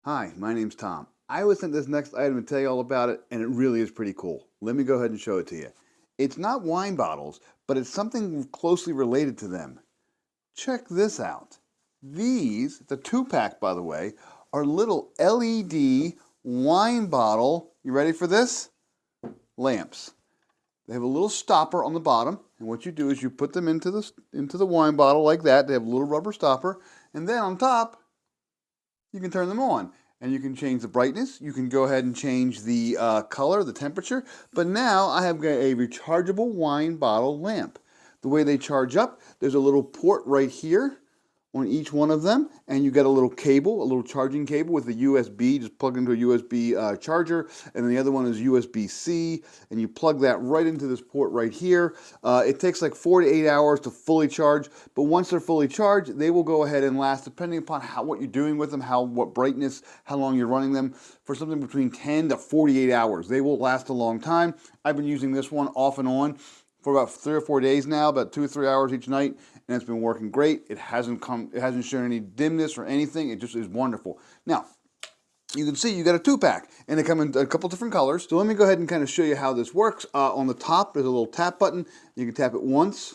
Hi, my name's Tom. I was sent this next item to tell you all about it, and it really is pretty cool. Let me go ahead and show it to you. It's not wine bottles, but it's something closely related to them. Check this out. These, the 2-pack by the way, are little LED wine bottle, you ready for this? Lamps. They have a little stopper on the bottom, and what you do is you put them into the wine bottle like that. They have a little rubber stopper, and then on top you can turn them on and you can change the brightness. You can go ahead and change the color, the temperature. But now I have got a rechargeable wine bottle lamp. The way they charge up, there's a little port right here on each one of them, and you get a little cable, a little charging cable with a USB, just plug into a USB charger, and then the other one is USB-C, and you plug that right into this port right here. It takes like 4 to 8 hours to fully charge, but once they're fully charged, they will go ahead and last, depending upon what you're doing with them, what brightness, how long you're running them, for something between 10 to 48 hours. They will last a long time. I've been using this one off and on for about 3 or 4 days now, about 2 or 3 hours each night, and it's been working great. It hasn't shown any dimness or anything. It just is wonderful. Now, you can see you got a 2-pack, and they come in a couple different colors. So let me go ahead and kind of show you how this works. On the top, there's a little tap button. You can tap it once.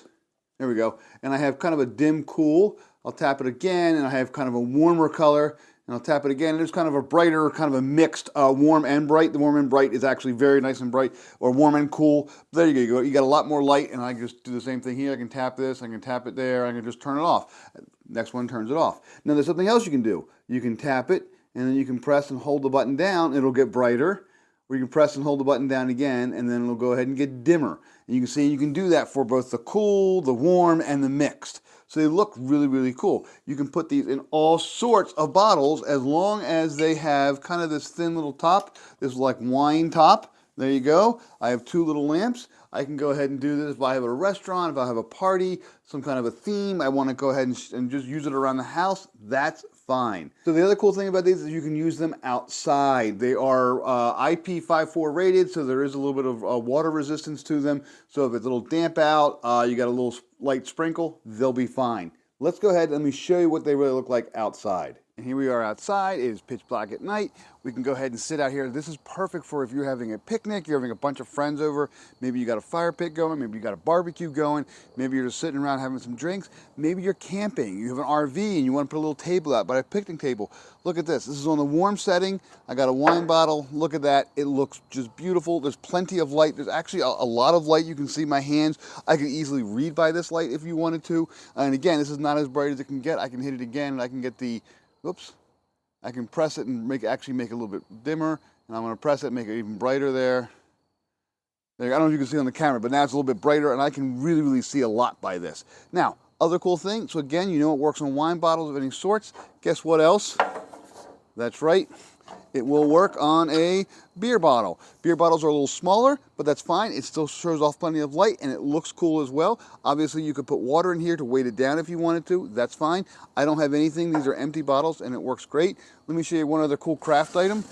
There we go. And I have kind of a dim cool. I'll tap it again, and I have kind of a warmer color. And I'll tap it again, and there's kind of a brighter, kind of a mixed warm and bright. The warm and bright is actually very nice and bright, or warm and cool. There you go. You got a lot more light, and I can just do the same thing here. I can tap this, I can tap it there, I can just turn it off. Next one turns it off. Now there's something else you can do. You can tap it, and then you can press and hold the button down. It'll get brighter. Or you can press and hold the button down again, and then it'll go ahead and get dimmer. And you can see you can do that for both the cool, the warm, and the mixed. So they look really, really cool. You can put these in all sorts of bottles as long as they have kind of this thin little top, this like wine top. There you go. I have 2 little lamps. I can go ahead and do this if I have a restaurant, if I have a party, some kind of a theme, I want to go ahead and just use it around the house, that's fine. So the other cool thing about these is you can use them outside. They are IP54 rated, so there is a little bit of water resistance to them. So if it's a little damp out, you got a little light sprinkle, they'll be fine. Let's go ahead and let me show you what they really look like outside. And here we are outside. It is pitch black at night. We can go ahead and sit out here. This is perfect for if you're having a picnic, you're having a bunch of friends over, maybe you got a fire pit going, maybe you got a barbecue going, maybe you're just sitting around having some drinks, maybe you're camping, you have an RV and you want to put a little table out, but a picnic table. Look at this. This is on the warm setting. I got a wine bottle. Look at that. It looks just beautiful. There's plenty of light. There's actually a lot of light. You can see my hands. I could easily read by this light if you wanted to. And again, this is not as bright as it can get. I can hit it again and I can get the whoops, I can press it and actually make it a little bit dimmer, and I'm going to press it and make it even brighter there. I don't know if you can see on the camera, but now it's a little bit brighter, and I can really, really see a lot by this. Now, other cool thing, so again, you know it works on wine bottles of any sorts. Guess what else? That's right. It will work on a beer bottle. Beer bottles are a little smaller, but that's fine. It still shows off plenty of light and it looks cool as well. Obviously, you could put water in here to weight it down if you wanted to. That's fine. I don't have anything. These are empty bottles and it works great. Let me show you one other cool craft item.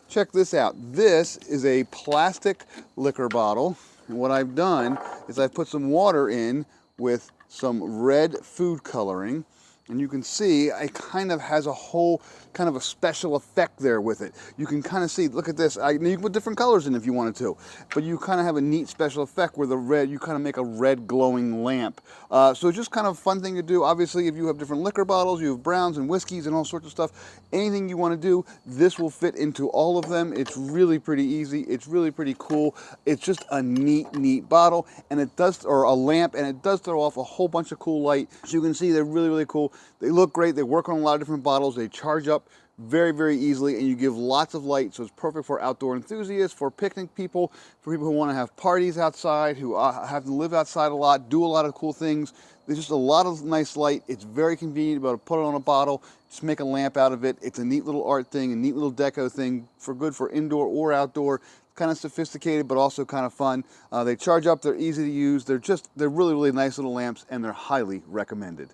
Check this out. This is a plastic liquor bottle. And what I've done is I've put some water in with some red food coloring. And you can see it kind of has a whole kind of a special effect there with it. You can kind of see, look at this. You can put different colors in if you wanted to, but you kind of have a neat special effect where the red, you kind of make a red glowing lamp. So it's just kind of a fun thing to do. Obviously, if you have different liquor bottles, you have browns and whiskeys and all sorts of stuff, anything you want to do, this will fit into all of them. It's really pretty easy. It's really pretty cool. It's just a neat bottle, and it does, or a lamp, and it does throw off a whole bunch of cool light. So you can see they're really, really cool. They look great. They work on a lot of different bottles. They charge up very easily, and you give lots of light, so it's perfect for outdoor enthusiasts, for picnic people, for people who want to have parties outside, who have to live outside a lot, do a lot of cool things. There's just a lot of nice light. It's very convenient, to be able to put it on a bottle, just make a lamp out of it. It's a neat little art thing, a neat little deco thing, for good for indoor or outdoor. Kind of sophisticated, but also kind of fun. They charge up, they're easy to use, they're really nice little lamps, and they're highly recommended.